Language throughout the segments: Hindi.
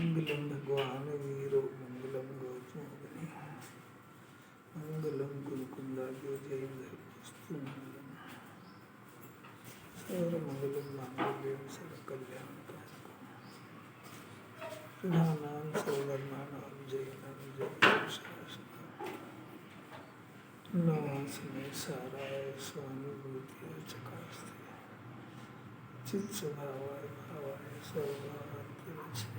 मंगलम भगवान वीरो मंगलम गौतम मंगलम कुलकुंदाग्यो जयेंद्रस्तु मंगलम सर्वमंगलम मांगल्यम सर्वकल्याणकारिकम सुधानां सर्वधर्माणां जयनां जयशासनम् नवासने साराय स्वानुभूतिः चकास्ते चित्स्वभावाय भावाय सर्वभावांतरक्षे।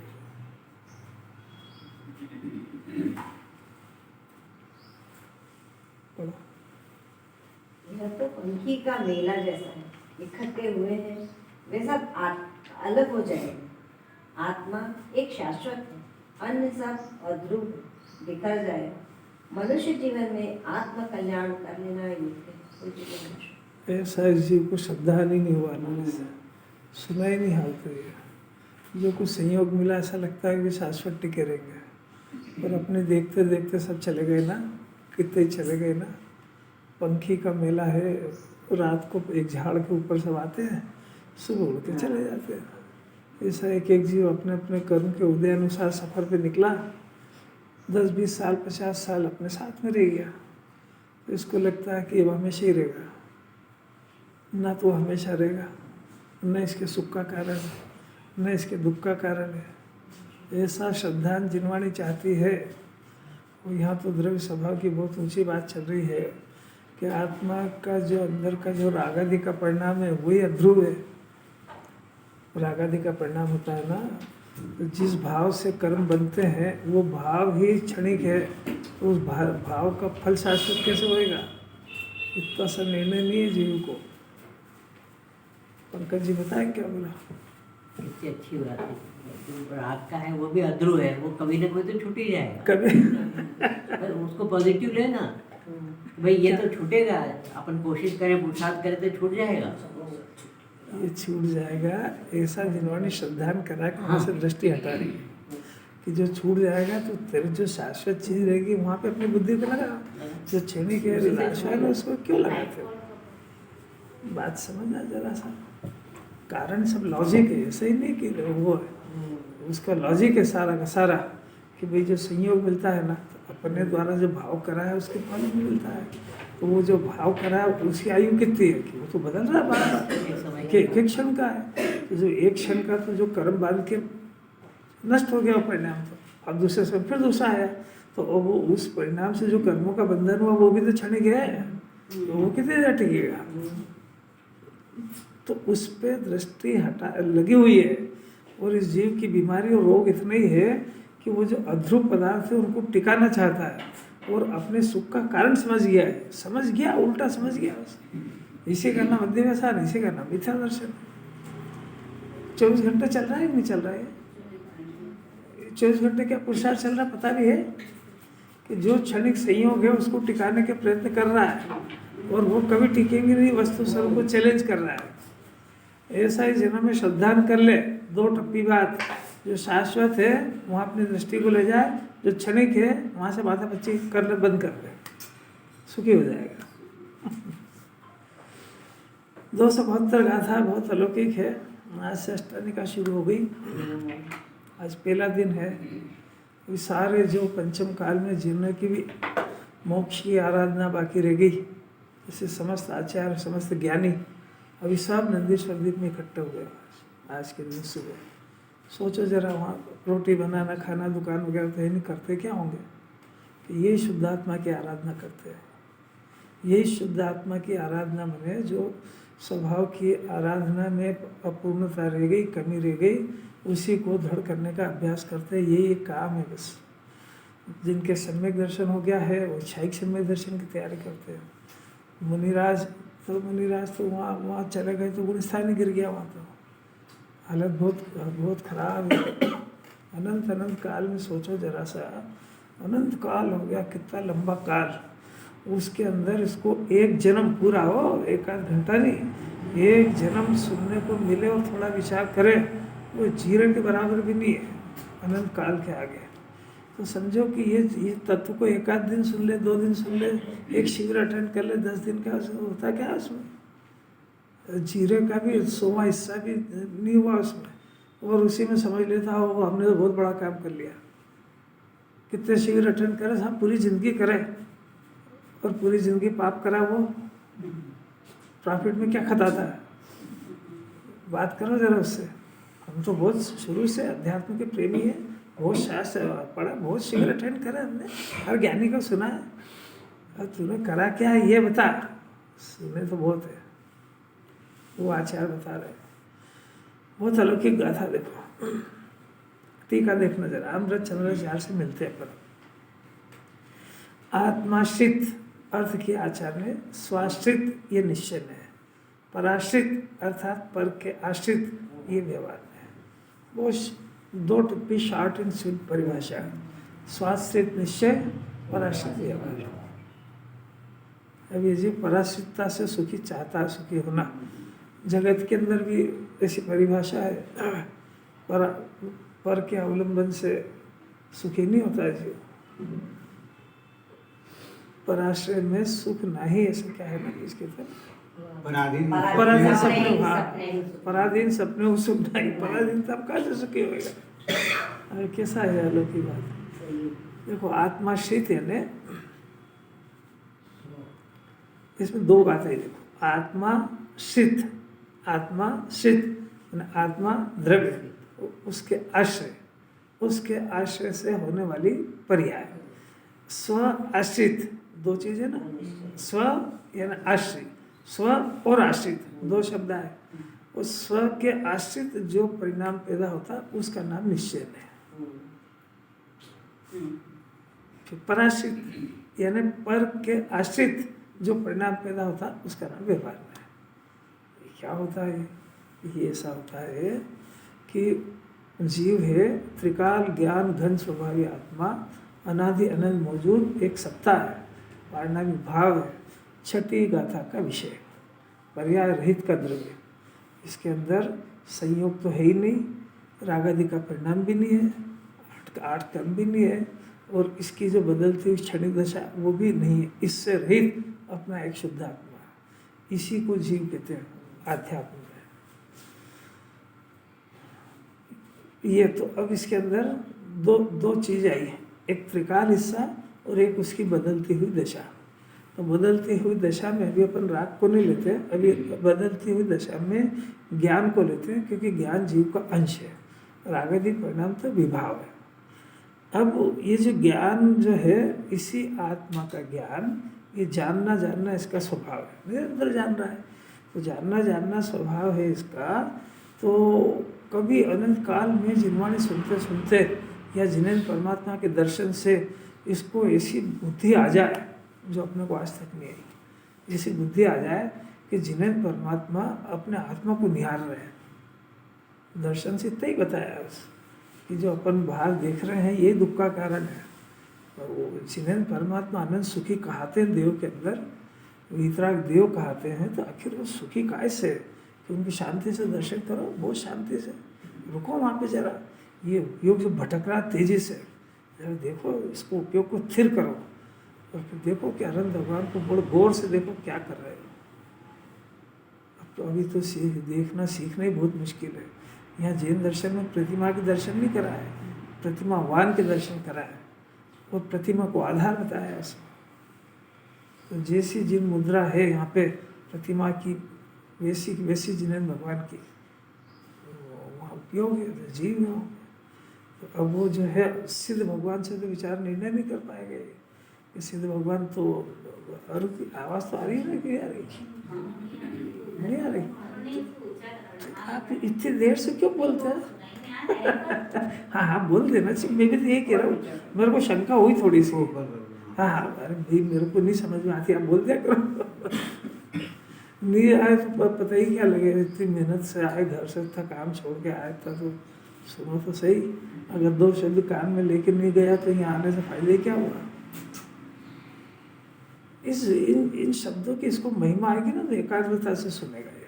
यह तो पंखी का मेला जैसा है, इकट्ठे हुए हैं वे सब अलग हो जाएंगे। आत्मा एक शाश्वत है, अन्य सब अध्रुव बिखर जाएगा। मनुष्य जीवन में आत्म कल्याण कर लेना योग्य है। ऐसा जीव को श्रद्धा नहीं हुआ ना, सुना ही नहीं हाल तो ये जो कुछ संयोग मिला ऐसा लगता है कि शाश्वत टिके रहेंगे, पर अपने देखते देखते सब चले गए ना, कितने चले गए ना। पंखी का मेला है, रात को एक झाड़ के ऊपर सब आते हैं, सुबह उड़ के चले जाते हैं। ऐसा एक एक जीव अपने अपने कर्म के उदय अनुसार सफ़र पे निकला, 10-20 साल 50 साल अपने साथ में रह गया, तो इसको लगता है कि अब हमेशा ही रहेगा ना, तो हमेशा रहेगा न, इसके सुख का कारण है न इसके दुख का कारण है। ऐसा श्रद्धा जिनवाणी चाहती है। और यहाँ तो द्रव्य स्वभाव की बहुत ऊंची बात चल रही है कि आत्मा का जो अंदर का जो रागादि का परिणाम है वही अध्रुव है। रागादि का परिणाम होता है ना, तो जिस भाव से कर्म बनते हैं वो भाव ही क्षणिक है, तो उस भाव का फल शाश्वत कैसे होएगा? इतना सा निर्णय नहीं है जीव को। पंकज जी बताएं क्या बोला? कितनी अच्छी बात है। जो राग का है वो भी अध्रुव है, वो कभी ना कभी तो छूट ही जाएगा। कभी पर उसको पॉजिटिव लेना, भाई ये तो छूटेगा, अपन कोशिश करें पुरुषार्थ करें तो छूट जाएगा। ये छूट जाएगा, ऐसा जिन्होंने श्रद्धान करा कि वहाँ से दृष्टि हटा रही है कि जो छूट जाएगा तो तेरे जो शाश्वत चीज रहेगी वहाँ पे अपनी बुद्धि को लगा, जो क्षणिक है विनाशवान है उसको क्यों लगाते हो? बात समझना जरा सा। कारण सब लॉजिक है, ऐसा ही नहीं कि वो है, उसका लॉजिक है सारा का सारा कि भाई जो संयोग मिलता है ना, तो अपने द्वारा जो भाव करा है उसके फल भी मिलता है। तो वो जो भाव करा है उसकी आयु कितनी है कि वो तो बदल रहा है बार-बार, कि एक क्षण का है। तो जो एक क्षण का तो जो कर्म बांध के नष्ट हो गया वो परिणाम, तो अब दूसरे समय फिर दूसरा आया, तो वो उस परिणाम से जो कर्मों का बंधन हुआ वो भी तो क्षणिक है, तो वो कितने देर टिकेगा? तो उस पर दृष्टि हटा लगी हुई है। और इस जीव की बीमारी और रोग इतना ही है कि वो जो अध्रुव पदार्थ है उनको टिकाना चाहता है और अपने सुख का कारण समझ गया है, समझ गया, उल्टा समझ गया। इसे करना मध्य व्यसन, इसे करना मिथ्या दर्शन। 24 घंटे चल रहा है नहीं चल रहा है? 24 घंटे क्या पुरुषार्थ चल रहा पता भी है कि जो क्षणिक संयोग है उसको टिकाने के प्रयत्न कर रहा है और वो कभी टिकेंगे नहीं, वस्तु स्वरूप को चैलेंज कर रहा है। ऐसा ही जन्म में श्रद्धान कर ले, 2 टप्पी बात, जो शाश्वत है वहाँ अपनी दृष्टि को ले जाए, जो क्षणिक है वहाँ से बातें बच्ची करने बंद कर दे, सुखी हो जाएगा। 272 गाथा बहुत अलौकिक है। आज से अष्टानिका शुरू हो गई, आज पहला दिन है। ये सारे जो पंचम काल में जिन्होंने की भी मोक्ष की आराधना बाकी रह गई, जैसे समस्त आचार्य समस्त ज्ञानी अभी सब नंदीश्वर द्वीप में इकट्ठे हुए आज के दिन सुबह। सोचो जरा, वहाँ रोटी बनाना खाना दुकान वगैरह तो ये नहीं करते, क्या होंगे? कि यही शुद्धात्मा की आराधना करते हैं। यही शुद्धात्मा की आराधना में जो स्वभाव की आराधना में अपूर्णता रह गई, कमी रह गई, उसी को दृढ़ करने का अभ्यास करते हैं। यही एक काम है बस। जिनके सम्यक दर्शन हो गया है वो क्षयिक सम्यक दर्शन की तैयारी करते हैं। मुनिराज तो वहाँ चले गए तो गुणस्थान ही गिर गया, वहाँ तो हालत बहुत खराब है। अनंत काल में सोचो जरा सा, अनंत काल हो गया, कितना लंबा काल, उसके अंदर इसको एक जन्म पूरा हो, 1-8 घंटा नहीं, एक जन्म सुनने को मिले और थोड़ा विचार करे, वो जीरे के बराबर भी नहीं है अनंत काल के आगे। तो समझो कि ये तत्व को 1-8 दिन सुन ले, 2 दिन सुन ले, एक शिविर अटेंड कर ले, 10 दिन का होता क्या उसमें? जीरे का भी 100वां हिस्सा भी नहीं हुआ उसमें। और उसी में समझ लेता हो हमने तो बहुत बड़ा काम कर लिया। कितने शिविर अटेंड करें, हम पूरी ज़िंदगी करें और पूरी ज़िंदगी पाप करा, वो प्रॉफिट में क्या खटाता है? बात करो जरा उससे। हम तो बहुत शुरू से अध्यात्म के प्रेमी हैं, बहुत शास्त्र पढ़ा, बहुत शिविर अटेंड करा हमने, हर ज्ञानी को सुना है। अब तूने करा क्या है ये बता। सुने तो बहुत है, वो आचार्य बता रहे, बहुत अलौकिक गाथा। देखो टीका देखना जरा, अमृत चंद्राचार्य से मिलते हैं पर। आत्माश्रित अर्थ की आचार्य ने स्वाश्रित ये निश्चय में है, पराश्रित अर्थात पर के आश्रित ये व्यवहार में है। वो दो टिप्पी शॉर्ट एंड स्वीट परिभाषा है, स्वाश्रित निश्चय, पराश्रित व्यवहार। अब ये जी पराश्रितता से सुखी चाहता है, सुखी होना, जगत के अंदर भी ऐसी परिभाषा है, पर के अवलंबन से सुखी नहीं होता है जीव। पराश्रय में सुख नहीं, ऐसा क्या है ना इसके तरफ पराधीन सपने, हाँ सपने। पराधीन सपने को सुख नहीं, पराधीन तब कहाँ से सुखी होएगा? अरे कैसा है अलौकिक बात। देखो आत्माश्रित है ने, इसमें दो बातें देखो, आत्मा श्रित, आत्मा श्रित आत्मा द्रव्य, उसके आश्रय, उसके आश्रय से होने वाली पर्याय। स्व आश्रित दो चीज़ है ना, स्व यानी आश्रित, स्व और आश्रित दो शब्द है। उस स्व के आश्रित जो परिणाम पैदा होता उसका नाम निश्चय है। फिर पराश्रित यानी पर के आश्रित जो परिणाम पैदा होता उसका नाम व्यवहार है। क्या होता है ये? ऐसा होता है कि जीव है त्रिकाल ज्ञान घन स्वभावी आत्मा, अनादि अनंत मौजूद एक सत्ता है, पारिणामी भाव है, छठी गाथा का विषय, पर्याय रहित का द्रव्य। इसके अंदर संयोग तो है ही नहीं, रागादि का परिणाम भी नहीं है, आठ कर्म भी नहीं है, और इसकी जो बदलती हुई क्षणिक दशा वो भी नहीं है। इससे रहित अपना एक शुद्ध आत्मा है, इसी को जीव कहते हैं आध्यात्म में। ये तो अब इसके अंदर दो चीज़ आई है, एक त्रिकाल हिस्सा और एक उसकी बदलती हुई दशा। तो बदलती हुई दशा में अभी अपन राग को नहीं लेते, अभी बदलती हुई दशा में ज्ञान को लेते हैं, क्योंकि ज्ञान जीव का अंश है, रागादि परिणाम तो विभाव है। अब ये जो ज्ञान जो है, इसी आत्मा का ज्ञान, ये जानना इसका स्वभाव है, निरंतर जान रहा है। तो जानना स्वभाव है इसका। तो कभी अनंत काल में जिनवाणी सुनते सुनते या जिन्हें परमात्मा के दर्शन से इसको ऐसी बुद्धि आ जाए जो अपने को आज तक नहीं आई, ऐसी बुद्धि आ जाए कि जिन्हें परमात्मा अपने आत्मा को निहार रहे हैं। दर्शन से इतना ही बताया बस कि जो अपन बाहर देख रहे हैं ये दुख का कारण है। और वो जिन्हें परमात्मा आनंद सुखी कहते हैं देव के अंदर, वितराग देव कहते हैं, तो आखिर वो सुखी कैसे? कि उनकी शांति से दर्शन करो, बहुत शांति से रुको वहाँ पे जरा, ये उपयोग जो भटक रहा तेजी से, जरा देखो इसको उपयोग को स्थिर करो, और फिर देखो कि अनंत भगवान को बड़े गौर से देखो क्या कर रहे हो। अब तो अभी तो देखना सीखना ही बहुत मुश्किल है। यहाँ जैन दर्शन में प्रतिमा के दर्शन नहीं करा है, प्रतिमावान के दर्शन करा है, और प्रतिमा को आधार बताया है उसमें। तो जैसी जिन मुद्रा है यहाँ पे प्रतिमा की, वैसी जिन्हें भगवान की वहाँ उपयोग है, तो जीव है। तो अब वो जो है सिद्ध भगवान से तो विचार निर्णय नहीं कर पाएंगे कि सिद्ध भगवान तो, और आवाज़ तो आ रही है ना कि आ रही नहीं आ रही? तो आप इतनी देर से क्यों बोलते हैं? हाँ बोल देना चाहिए, मैं भी तो यही कह रहा हूँ, मेरे को शंका हुई थोड़ी सी। हाँ अरे भाई मेरे को नहीं समझ में आती, आप बोल दिया करो। नहीं आए तो पता ही क्या लगे, इतनी मेहनत से आए, घर से था काम छोड़ के आया था, तो सुनो तो सही। अगर दो शब्द कान में लेके नहीं गया तो यहाँ आने से फायदे क्या हुआ? इन शब्दों की इसको महिमा आएगी ना तो एकाग्रता से सुनेगा ये।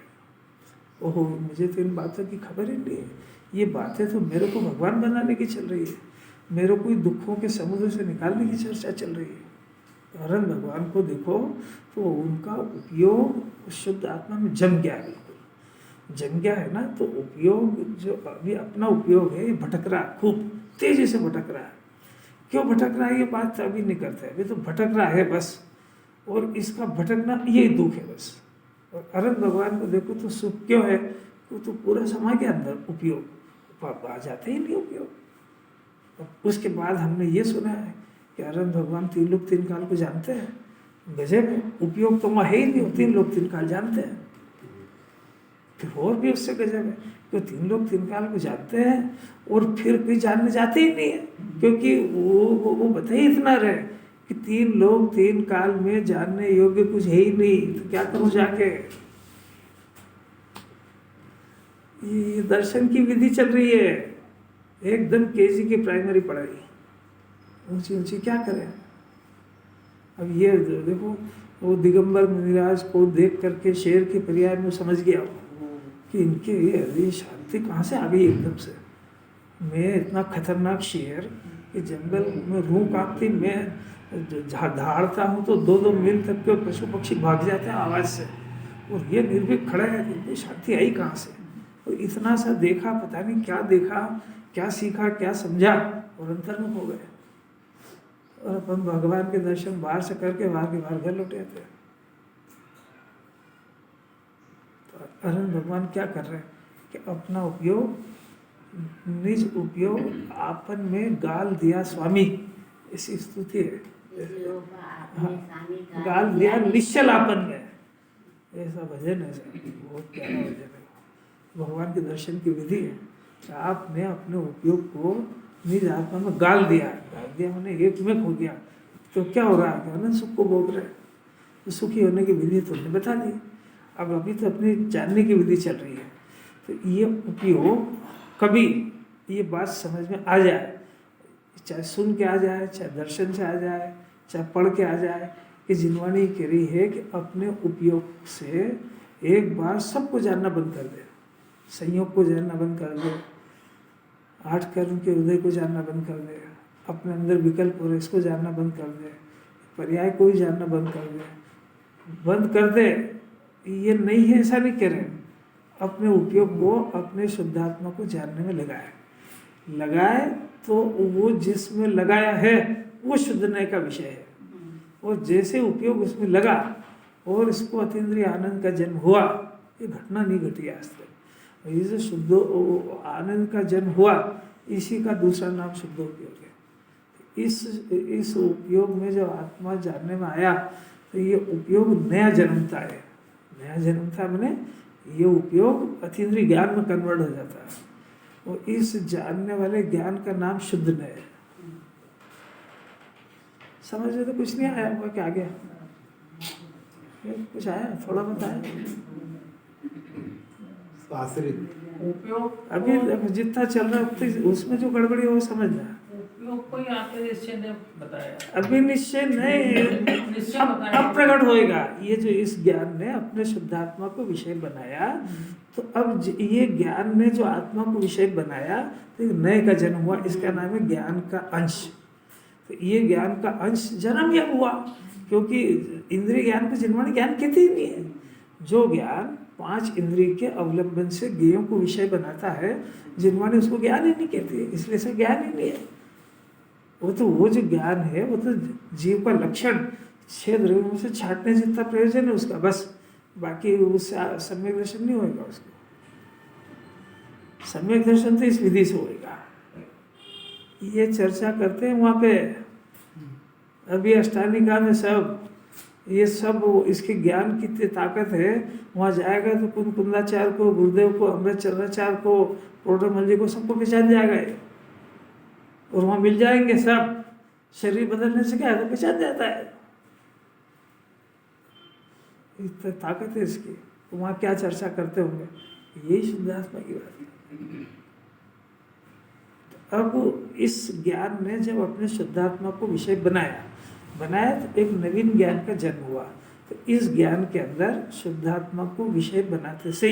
ओहो मुझे तो इन बातों की खबर ही नहीं है, ये बातें तो मेरे को भगवान बनाने की चल रही है, मेरे को दुखों के समुद्र से निकालने की चर्चा चल रही है। अरन भगवान को देखो तो उनका उपयोग शुद्ध आत्मा में जम गया, बिल्कुल जम गया है ना, तो उपयोग जो अभी अपना उपयोग है ये भटक रहा है, खूब तेजी से भटक रहा है। क्यों भटक रहा है ये बात अभी नहीं करते, अभी तो भटक रहा है बस, और इसका भटकना यही दुख है बस। और अनंत भगवान को देखो तो सुख क्यों है, वो तो पूरा समा के अंदर उपयोग आ जाते ही नहीं उपयोग। और उसके बाद हमने ये सुना है कि अनंत भगवान 3 लोक 3 काल को जानते हैं। गजब है, उपयोग तो वहाँ है ही नहीं, 3 लोक 3 काल जानते हैं। फिर और भी उससे गजब है कि 3 लोक 3 काल को जानते हैं और फिर कोई जानने जाते ही नहीं है, क्योंकि वो बता ही इतना रहे कि 3 लोक 3 काल में जानने योग्य कुछ है ही नहीं, तो क्या करूं जाके। ये दर्शन की विधि चल रही है, एकदम केजी की प्राइमरी पढ़ाई, ऊंची ऊंची, क्या करें। अब ये देखो, वो दिगंबर मुनिराज को देख करके शेर के पर्याय में समझ गया कि इनके ये शांति कहाँ से आ गई एकदम से। मैं इतना खतरनाक शेर कि जंगल में रूह कांपती, मैं दहाड़ता हूँ तो 2-2 मील तक के पशु पक्षी भाग जाते हैं आवाज़ से, और ये निर्भीक खड़ा है, इनकी शांति आई कहाँ से। तो इतना सा देखा, पता नहीं क्या देखा, क्या सीखा, क्या समझा, और अंतर्मुख हो गए। और अपन भगवान के दर्शन बाहर से करके बाहर के बाहर घर लौटे आते हैं। तो अनंत भगवान क्या कर रहे हैं कि अपना उपयोग, निज उपयोग आपन में गाल दिया स्वामी, ऐसी स्तुति है। गाल दिया निश्चल आपन में, ऐसा भजन है सर, बहुत प्यारा भजन है। भगवान के दर्शन की विधि है कि आपने अपने उपयोग को निज आत्मा में गाल दिया मैंने एक में हो गया, तो क्या हो रहा है, अनंत सुख को भोग रहे, तो सुखी होने की विधि तुमने बता दी। अब अभी तो अपनी जानने की विधि चल रही है, तो ये उपयोग कभी ये बात समझ में आ जाए, चाहे सुन के आ जाए, चाहे दर्शन से आ जाए, चाहे पढ़ के आ जाए, कि जिनवाणी कह रही है कि अपने उपयोग से एक बार सबको जानना बंद कर दे, संयोग को जानना बंद कर दे, 8 कर्म के उदय को जानना बंद कर दे, अपने अंदर विकल्प हो रहे इसको जानना बंद कर दे, पर्याय को ही जानना बंद कर दे। ये नहीं है, ऐसा नहीं कह रहे, अपने उपयोग को अपने शुद्धात्मा को जानने में लगाए तो वो जिसमें लगाया है वो शुद्धने का विषय है, और जैसे उपयोग उसमें लगा और इसको अतीन्द्रिय आनंद का जन्म हुआ, ये घटना नहीं घटी आज तक। ये जो शुद्ध आनंद का जन्म हुआ, इसी का दूसरा नाम शुद्ध उपयोग है। इस उपयोग में जब आत्मा जानने में आया तो ये उपयोग नया जन्मता है, नया जन्मता मैंने ये उपयोग अतीन्द्रिय ज्ञान में कन्वर्ट हो जाता है, और इस जानने वाले ज्ञान का नाम शुद्ध नय है। समझ में तो कुछ नहीं आया होगा, क्या गया कुछ आया, थोड़ा बताया। उपयोग अभी जितना चल रहा है उसमें जो गड़बड़ी है वो समझना। उपयोग को ही आपके निश्चय ने बताया, अभी निश्चय नहीं, अब प्रकट होएगा। ये जो इस ज्ञान ने अपने शुद्धात्मा को विषय बनाया, तो अब ये ज्ञान ने जो आत्मा को विषय बनाया, तो नए का जन्म हुआ, इसका नाम है ज्ञान का अंश। तो ये ज्ञान का अंश जन्म या हुआ, क्योंकि इंद्रिय ज्ञान को जिनवाणी ज्ञान कहते ही नहीं है। जो ज्ञान 5 इंद्रिय के अवलंबन से ज्ञेयों को विषय बनाता है, जिनवाणी उसको ज्ञान ही नहीं कहती है, इसलिए से ज्ञान ही नहीं है। वो जो ज्ञान है वो तो जीव का लक्षण 6 द्रव्यों से छाटने जितना प्रयोजन है उसका, बस। बाकी उससे सम्यक दर्शन नहीं होगा उसको। सम्यक दर्शन तो इस विधि से होगा। ये चर्चा करते हैं वहाँ पे, अभी अष्टानिका में सब ये सब इसके ज्ञान की इतनी ताकत है। वहाँ जाएगा तो कुंदाचार्य को, गुरुदेव को, अमृत चंद्राचार्य को, प्रोटोमल जी को, सबको पहचान जाएगा ये। और वहाँ मिल जाएंगे सब। शरीर बदलने से क्या है, तो पहचान जाता है। इतनी ताकत है इसकी। तो वहाँ क्या चर्चा करते होंगे, यही शुद्धात्मा की बात है। अब इस ज्ञान ने जब अपने शुद्धात्मा को विषय बनाया तो एक नवीन ज्ञान का जन्म हुआ। तो इस ज्ञान के अंदर शुद्धात्मा को विषय बनाते से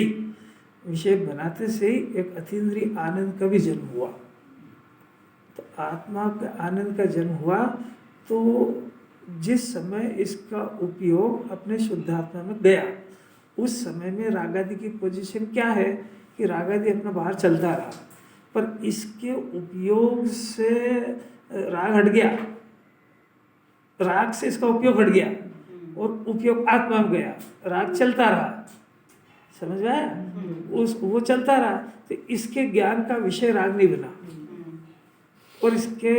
ही एक अतीन्द्रिय आनंद का भी जन्म हुआ। तो आत्मा का आनंद का जन्म हुआ, तो जिस समय इसका उपयोग अपने शुद्धात्मा में गया, उस समय में रागादि की पोजीशन क्या है कि रागादि अपना बाहर चलता रहा, पर इसके उपयोग से राग हट गया, राग से इसका उपयोग हट गया और उपयोग आत्मा में गया, राग चलता रहा, समझ में आया? वो चलता रहा, तो इसके ज्ञान का विषय राग नहीं बना और इसके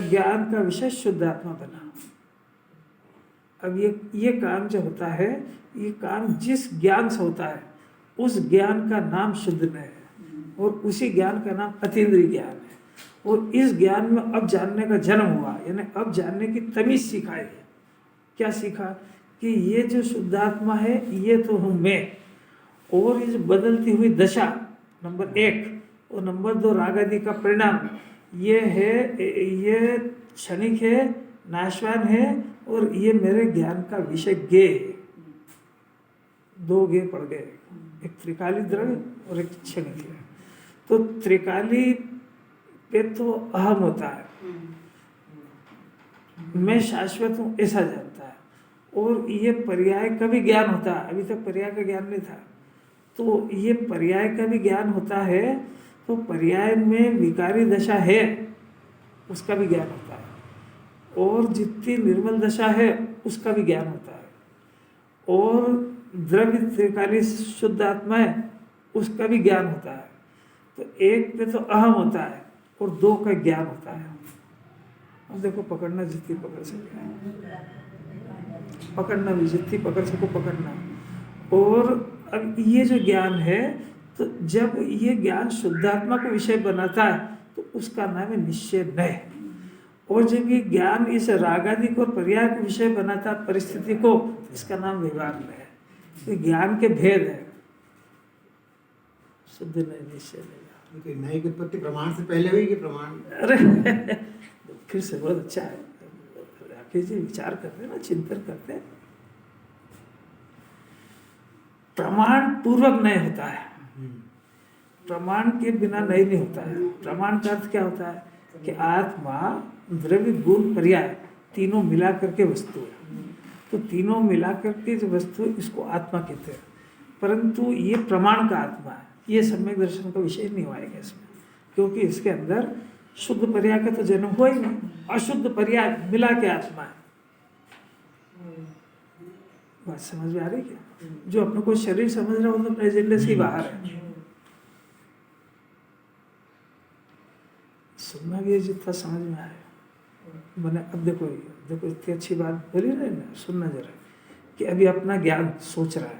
ज्ञान का विषय शुद्ध आत्मा बना। अब ये काम जो होता है, ये काम जिस ज्ञान से होता है उस ज्ञान का नाम शुद्ध न है और उसी ज्ञान का नाम अतीन्द्रिय ज्ञान है। और इस ज्ञान में अब जानने का जन्म हुआ, यानी अब जानने की तमीज सीखा है। क्या सीखा कि ये जो शुद्धात्मा है ये तो हूँ मैं, और ये जो बदलती हुई दशा नंबर 1 और नंबर 2 राग आदि का परिणाम ये है, ये क्षणिक है, नाशवान है और ये मेरे ज्ञान का विषय गे है। 2 गे पड़ गए, एक त्रिकाली द्रव्य और एक क्षणिक है। तो त्रिकाली पे तो अहम होता है, मैं शाश्वत हूँ ऐसा जानता है, और ये पर्याय का भी ज्ञान होता है। अभी तक पर्याय का ज्ञान नहीं था, तो ये पर्याय का भी ज्ञान होता है। तो पर्याय में विकारी दशा है उसका भी ज्ञान होता है, और जितनी निर्मल दशा है उसका भी ज्ञान होता है, और द्रव्य त्रिकाली शुद्ध आत्मा है उसका भी ज्ञान होता है। तो एक पे तो अहम होता है और 2 का ज्ञान होता है। अब देखो, पकड़ना जितनी पकड़ सके, पकड़ना भी जितनी पकड़ सको पकड़ना। और अब ये जो ज्ञान है, तो जब ये ज्ञान शुद्धात्मा को विषय बनाता है तो उसका नाम है निश्चय नय। और जब ये ज्ञान इस रागादि को और पर्याय को विषय बनाता है परिस्थिति को, इसका नाम व्यवहार नय है। तो ज्ञान के भेद है, शुद्ध नय, निश्चय नय। नए की उत्पत्ति प्रमाण से पहले हुई कि प्रमाण? अरे फिर से बहुत अच्छा है, राकेश जी विचार करते हैं ना, चिंतन करते हैं। प्रमाण पूर्वक नय होता है, प्रमाण के बिना नय नहीं होता है। प्रमाण का अर्थ क्या होता है कि आत्मा, द्रव्य, गुण, पर्याय तीनों मिला करके वस्तु है। तो तीनों मिला करके जो वस्तु है इसको आत्मा कहते हैं, परंतु ये प्रमाण का आत्मा है, ये सम्यक दर्शन का विषय नहीं होएगा इसमें, क्योंकि इसके अंदर शुद्ध पर्याय का तो जन्म हुआ ही नहीं, अशुद्ध पर्याय मिला के आत्मा है। बात समझ में आ रही क्या? जो अपने को शरीर समझ रहा हो तो अपने एजेंडे से बाहर है। सुनना भी है जितना समझ में आए। मैंने अब देखो इतनी अच्छी बात बोली ना, सुनना जरा, कि अभी अपना ज्ञान सोच रहा है,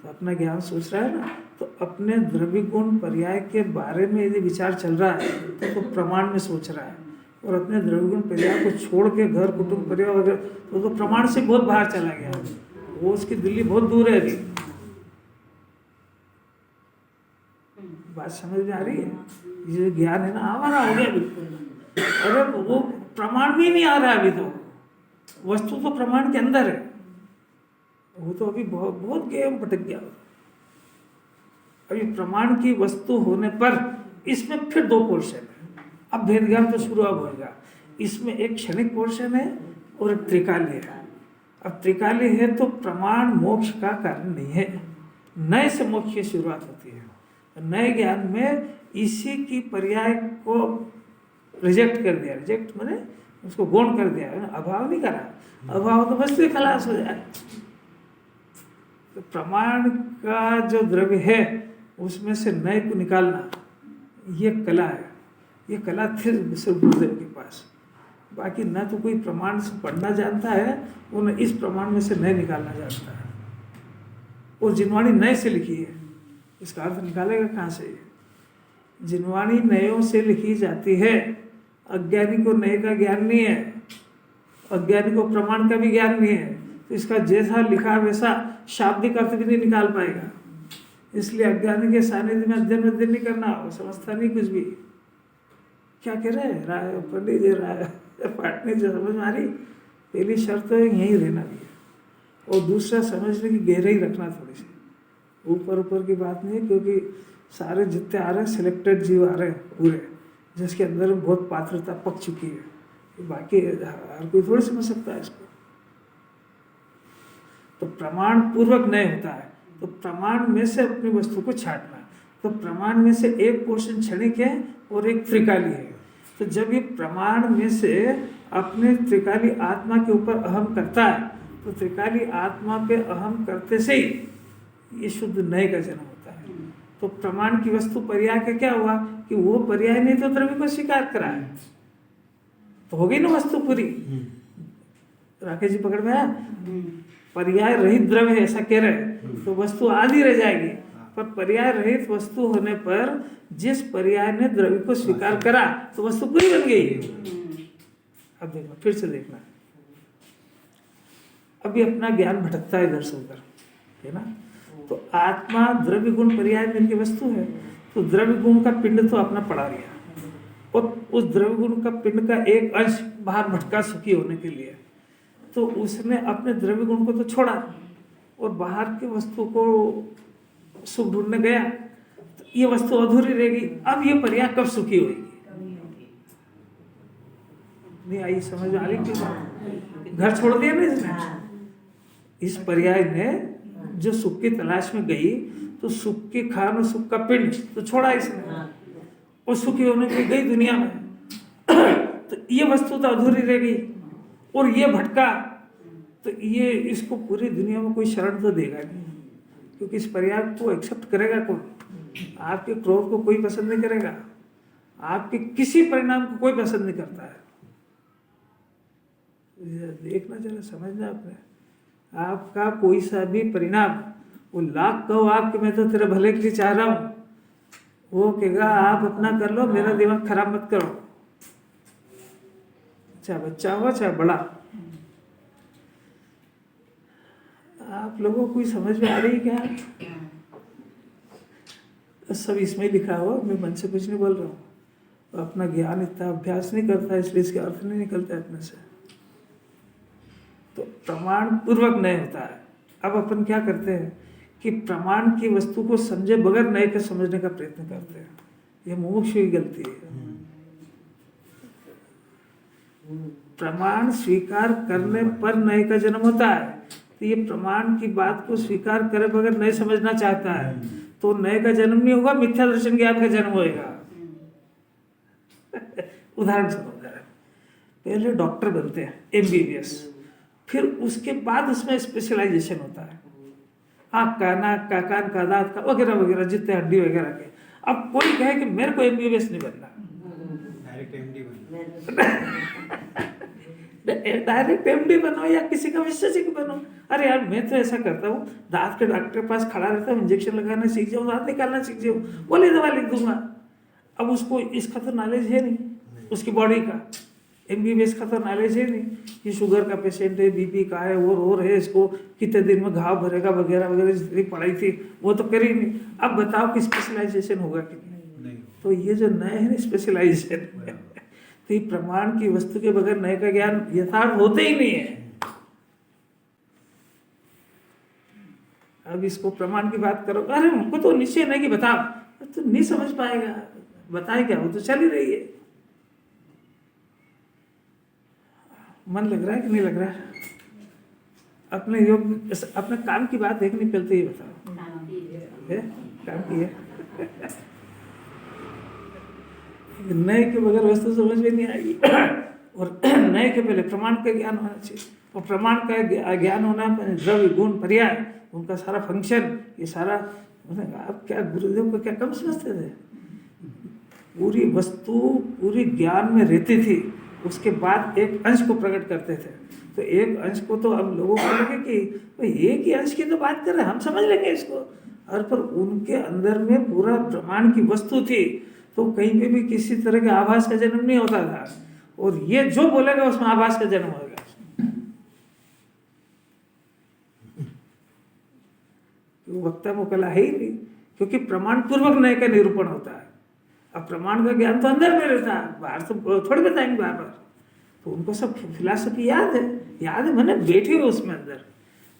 तो अपना ज्ञान सोच रहा है ना, तो अपने द्रव्य गुण पर्याय के बारे में यदि विचार चल रहा है तो प्रमाण में सोच रहा है, और अपने द्रव्य गुण पर्याय को छोड़ के घर, कुटुंब, परिवार वगैरह तो प्रमाण से बहुत बाहर चला गया, वो उसकी दिल्ली बहुत दूर है अभी। बात समझ में आ रही है? ये ज्ञान है ना, हमारा हो गया बिल्कुल। अरे वो प्रमाण भी नहीं आ रहा है अभी, तो वस्तु तो प्रमाण के अंदर है, वो तो अभी बहुत गेम भटक गया। अभी प्रमाण की वस्तु होने पर इसमें फिर 2 पोर्शन है। अब भेद ज्ञान तो शुरू अब होगा। इसमें एक क्षणिक पोर्शन है और एक त्रिकालीय है। अब त्रिकालीय है तो प्रमाण मोक्ष का कारण नहीं है, नए से मोक्ष की शुरुआत होती है। नए ज्ञान में इसी की पर्याय को रिजेक्ट कर दिया, रिजेक्ट माने उसको गौण कर दिया, अभाव नहीं करा। अभाव तो वस्तु खलास हो जाए। तो प्रमाण का जो द्रव्य है उसमें से नए को निकालना, ये कला है। ये कला थी सिर्फ गुरुदेव के पास, बाकी न तो कोई प्रमाण से पढ़ना जानता है और न इस प्रमाण में से नए निकालना जानता है। और जिनवाणी नए से लिखी है, इसका अर्थ निकालेगा कहाँ से? जिनवाणी नयों से लिखी जाती है, अज्ञानी को नए का ज्ञान नहीं है, अज्ञानी को प्रमाण का भी ज्ञान नहीं है, तो इसका जैसा लिखा वैसा शाब्दिक अर्थ भी नहीं निकाल पाएगा। इसलिए अज्ञानी के सानिध्य में अध्ययन नहीं करना, वो समझता नहीं कुछ भी। क्या कह रहे हैं राय पंडित जी, राय पाटने जो समझ में आ रही? पहली शर्त तो यहीं रहना भी है, और दूसरा समझने की गहराई रखना थोड़ी सी। ऊपर ऊपर की बात नहीं है, क्योंकि सारे जितने आ रहे हैं सिलेक्टेड जीव आ रहे हैं पूरे, जिसके अंदर बहुत पात्रता पक चुकी है, बाकी हर कोई थोड़ी समझ सकता है इसको। तो प्रमाण पूर्वक नहीं होता है, तो प्रमाण में से अपनी वस्तु को छांटना। तो प्रमाण में से एक पोर्शन क्षणिक है और एक त्रिकाली है। तो जब ये प्रमाण में से अपने त्रिकाली आत्मा के ऊपर अहम करता है, तो त्रिकाली आत्मा पे अहम करते से ही ये शुद्ध नए का जन्म होता है। तो प्रमाण की वस्तु पर्याय का क्या हुआ कि वो पर्याय नहीं तो द्रव्य को स्वीकार करा है, तो हो गई ना वस्तु पूरी। राकेश जी पकड़ में आया? पर्याय रहित द्रव्य है ऐसा कह रहे हैं, तो वस्तु आधी रह जाएगी। पर पर्याय रहित वस्तु होने पर जिस पर्याय ने द्रव्य को स्वीकार करा तो वस्तु पूरी बन गई। अब देखना, फिर से देखना, अभी अपना ज्ञान भटकता है इधर से उधर, है ना। तो आत्मा द्रव्य गुण पर्याय मिलकर वस्तु है, तो द्रव्य गुण का पिंड तो अपना पड़ा गया, और उस द्रव्य गुण का पिंड का एक अंश बाहर भटका सुखी होने के लिए, तो उसने अपने द्रव्य गुण को तो छोड़ा और बाहर की वस्तु को सुख ढूंढने गया, तो ये वस्तु अधूरी रहेगी। अब ये पर्याय कब सुखी होगी? नहीं आई समझ में? आ रही क्यों बात? घर छोड़ दिया ना इसने। इस पर्याय ने जो सुख की तलाश में गई, तो सुख की खान और सुख का पिंड तो छोड़ा इसने, और सुखी होने के लिए गई दुनिया में। तो ये वस्तु तो अधूरी रह गई, और ये भटका, तो ये इसको पूरी दुनिया में कोई शरण तो देगा नहीं, क्योंकि इस पर्याय को एक्सेप्ट करेगा कौन? आपके क्रोध को कोई पसंद नहीं करेगा, आपके किसी परिणाम को कोई पसंद नहीं करता है। देखना जरा, समझना आपने, आपका कोई सा भी परिणाम, वो लाख कहो आपके मैं तो तेरे भले के लिए चाह रहा हूं, वो कहेगा आप अपना कर लो, मेरा दिमाग खराब मत करो। चाहे बच्चा हो चाहे बड़ा, आप लोगों को कोई समझ में आ रही क्या? सब इसमें लिखा हो, मैं मन से कुछ नहीं बोल रहा हूँ। अपना ज्ञान इतना अभ्यास नहीं करता, इसलिए इसके अर्थ नहीं निकलता अपने से, तो प्रमाण पूर्वक नय होता है। अब अपन क्या करते हैं कि प्रमाण की वस्तु को समझे बगैर नए को समझने का प्रयत्न करते हैं, यह मुमुक्षु की गलती है। प्रमाण स्वीकार करने पर नए का जन्म होता है, तो ये प्रमाण की बात को स्वीकार करे बगैर नए समझना चाहता है, तो नए का जन्म नहीं होगा, मिथ्या दर्शन ज्ञान का जन्म होएगा। उदाहरण सुनो, पहले डॉक्टर बनते हैं MBBS, फिर उसके बाद उसमें स्पेशलाइजेशन होता है, आँख का, नाक का, कान का, दांत का वगैरह वगैरह, जितने हड्डी वगैरह के। अब कोई कहे कि मेरे को MBBS नहीं बनना, डायरेक्ट MD बन, डायरेक्ट MD बनो या किसी का विशेषज्ञ बनो। अरे यार मैं तो ऐसा करता हूँ, दांत के डॉक्टर के पास खड़ा रहता हूँ, इंजेक्शन लगाना सीख जाऊँ, दांत निकालना सीख जाऊँ, बोले दवा लिख दूंगा। अब उसको इसका तो नॉलेज है नहीं, उसकी बॉडी का MBBS का तो नॉलेज है नहीं कि शुगर का पेशेंट है, BP का है, और है, इसको कितने दिन में घाव भरेगा वगैरह वगैरह, जितनी पढ़ाई थी वो तो करी नहीं। अब बताओ कि स्पेशलाइजेशन होगा कि नहीं? तो ये जो नए है ना स्पेशलाइजेशन, तो ये प्रमाण की वस्तु के बगैर नए का ज्ञान यथार्थ होते ही नहीं है। अब इसको प्रमाण की बात करो, अरे हमको तो निश्चय नहीं कि बताओ, तो नहीं समझ पाएगा, बताए क्या, वो तो चल ही रही है। मन लग रहा है कि नहीं लग रहा है? अपने योग अपने काम की बात देखनी पड़ती है, बताओ है? काम की है। नए के बगैर वस्तु समझ में नहीं आएगी, और नए के पहले प्रमाण का ज्ञान होना चाहिए, और प्रमाण का ज्ञान होना द्रव्य गुण पर्याय उनका सारा फंक्शन, ये सारा। आप क्या गुरुदेव को क्या कम समझते थे? पूरी वस्तु पूरी ज्ञान में रहती थी, उसके बाद एक अंश को प्रकट करते थे। तो एक अंश को तो अब लोगों को लगे कि एक ही अंश की तो बात कर रहे हैं, हम समझ लेंगे इसको, और पर उनके अंदर में पूरा प्रमाण की वस्तु थी, तो कहीं पे भी किसी तरह के आभास का जन्म नहीं होता था, और ये जो बोलेगा उसमें आभास का जन्म होगा। वो वक्ता मुकला है ही नहीं, क्योंकि प्रमाण पूर्वक नए का निरूपण होता है। अब प्रमाण का ज्ञान तो अंदर में रहता है, बाहर तो थोड़ी बताएंगे बार बार। तो उनको सब फिलॉसफी याद है मैंने बैठी हुई उसमें अंदर।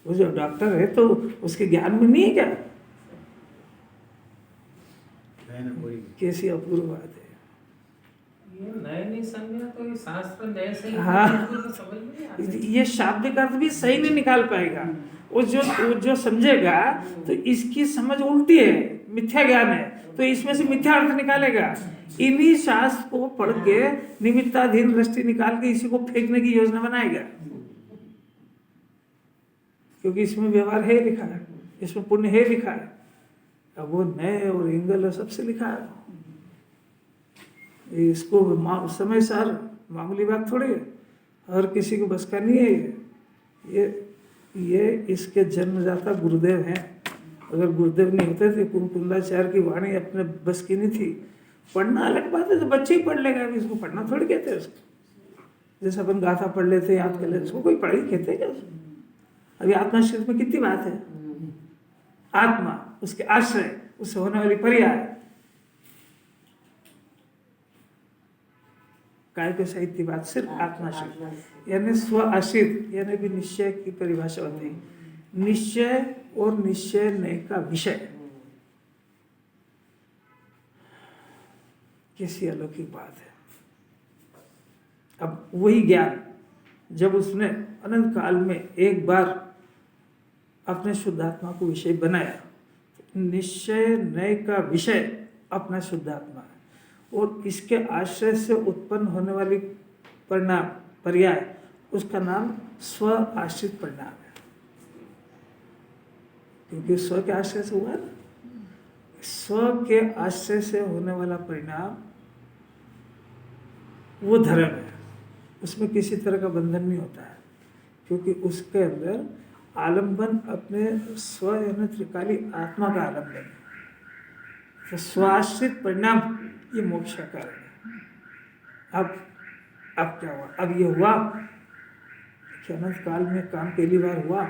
वो जो डॉक्टर है तो उसके ज्ञान में नहीं है क्या? कैसी अपूर्व बात है। ये नए नहीं समझा तो ये शास्त्र नए से ही हाँ। इसको तो समझ में नहीं आता। ये शाब्दिक अर्थ भी सही नहीं निकाल पाएगा। वो जो समझेगा तो इसकी समझ उल्टी है, मिथ्या ज्ञान है, तो इसमें से मिथ्या अर्थ निकालेगा। इन्हीं शास्त्र को पढ़ के निमित्ताधीन दृष्टि निकाल के इसी को फेंकने की योजना बनाएगा, क्योंकि इसमें व्यवहार है लिखा है, इसमें पुण्य है लिखा है। अब वो नए और एंगल सबसे लिखा है, इसको समय सार मामूली बात थोड़ी है, हर किसी को बस का नहीं है। ये इसके जन्मदाता गुरुदेव हैं। अगर गुरुदेव नहीं होते थे, कुंकुंदाचार्य की वाणी अपने बस की नहीं थी। पढ़ना अलग बात है, तो बच्चे ही पढ़ लेगा, अभी इसको पढ़ना थोड़ी कहते हैं उसको। जैसे अपन गाथा पढ़ लेते, याद कर लेते, उसको कोई पढ़ाई कहते हैं क्या उसको? अभी आत्माश्रित में कितनी बात है? आत्मा, उसके आश्रय, उससे होने वाली पर्याय, काय पे साहित्य बात सिर्फ आत्माश्रित यानी स्व आश्रित, यानी भी निश्चय की परिभाषा होती है। निश्चय और निश्चय नए का विषय, कैसी अलौकिक बात है। अब वही ज्ञान जब उसने अनंत काल में एक बार अपने शुद्धात्मा को विषय बनाया, निश्चय नए का विषय अपना शुद्धात्मा है, और इसके आश्रय से उत्पन्न होने वाली परिणाम पर्याय, उसका नाम स्व आश्रित परिणाम है। क्योंकि स्व के आश्रय से हुआ ना, स्व के आश्रय से होने वाला परिणाम वो धर्म है, उसमें किसी तरह का बंधन नहीं होता है, क्योंकि उसके अंदर आलंबन अपने स्व यानी त्रिकाली आत्मा का आलंबन है। तो स्वाश्रित परिणाम ये मोक्ष का कारण है। अब क्या हुआ? अब ये हुआ कि अनंत काल में काम पहली बार हुआ,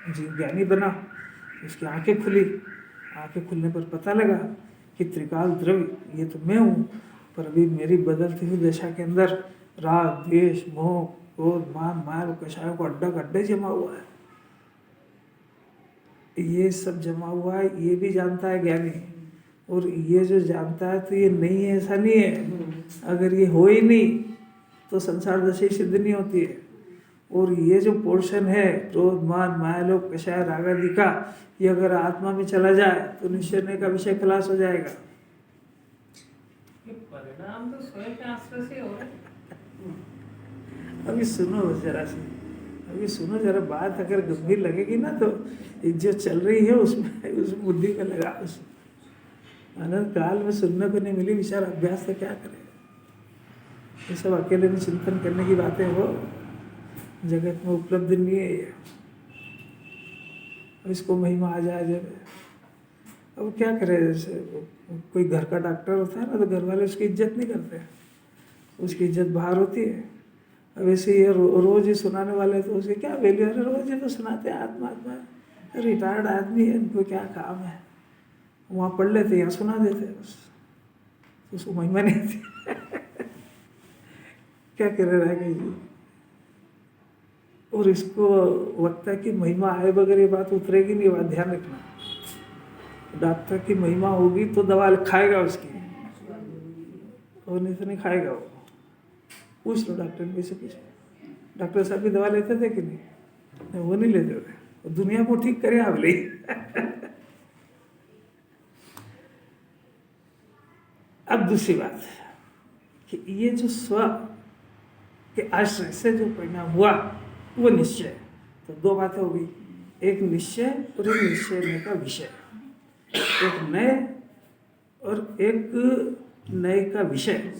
जीव ज्ञानी बना, उसकी आंखें खुली। आंखें खुलने पर पता लगा कि त्रिकाल द्रव्य ये तो मैं हूँ, पर अभी मेरी बदलती हुई दशा के अंदर राग, द्वेष, मोह, क्रोध, मान, माया और कषायों को अड्डा गड्ढे जमा हुआ है। ये सब जमा हुआ है, ये भी जानता है ज्ञानी, और ये जो जानता है तो ये नहीं है, ऐसा नहीं है। अगर ये हो ही नहीं तो संसार दशा सिद्ध नहीं होती है। और ये जो पोर्शन है क्रोध, मान, माया, लोभ, कषाय, राग आदि का, ये अगर आत्मा में चला जाए तो निश्चय का विषय खलास हो जाएगा। ये परिणाम तो स्वयं के आश्रय से हो रहा है। अभी सुनो जरा से, अभी सुनो जरा, बात अगर गंभीर लगेगी ना तो जो चल रही है उसमें उस बुद्धि में लगा। उस अनंत काल में सुनने को नहीं मिली, विचार अभ्यास से क्या करेगा? ये सब अकेले में चिंतन करने की बातें हो, जगत में उपलब्ध नहीं है ये। इसको महिमा आ जाए जब, अब क्या करे? जैसे कोई घर का डॉक्टर होता है ना, तो घर वाले उसकी इज्जत नहीं करते, उसकी इज्जत बाहर होती है। अब ऐसे ये रोज ही सुनाने वाले तो उसके क्या वैल्यू है? रोज ही तो सुनाते हैं, आत्मा आत्मा, रिटायर्ड आदमी है, इनको क्या काम है? वहाँ पढ़ लेते, यहाँ सुना देते, बस उसको महिमा नहीं थी। क्या कह रहे हैं जी? और इसको वक्ता की महिमा आए बगैर ये बात उतरेगी नहीं, बात ध्यान रखना। डॉक्टर की महिमा होगी तो दवा खाएगा उसकी, और नहीं तो नहीं खाएगा वो। पूछ लो डॉक्टर ने, से पूछो, डॉक्टर साहब भी दवा लेते थे कि नहीं? वो नहीं लेते थे। दुनिया को ठीक करे आप ले। अब दूसरी बात कि ये जो स्व के आश्रय से जो परिणाम हुआ वो निश्चय। तो दो बातें हो गई, एक निश्चय और एक निश्चय का विषय, एक नए और एक नए का विषय।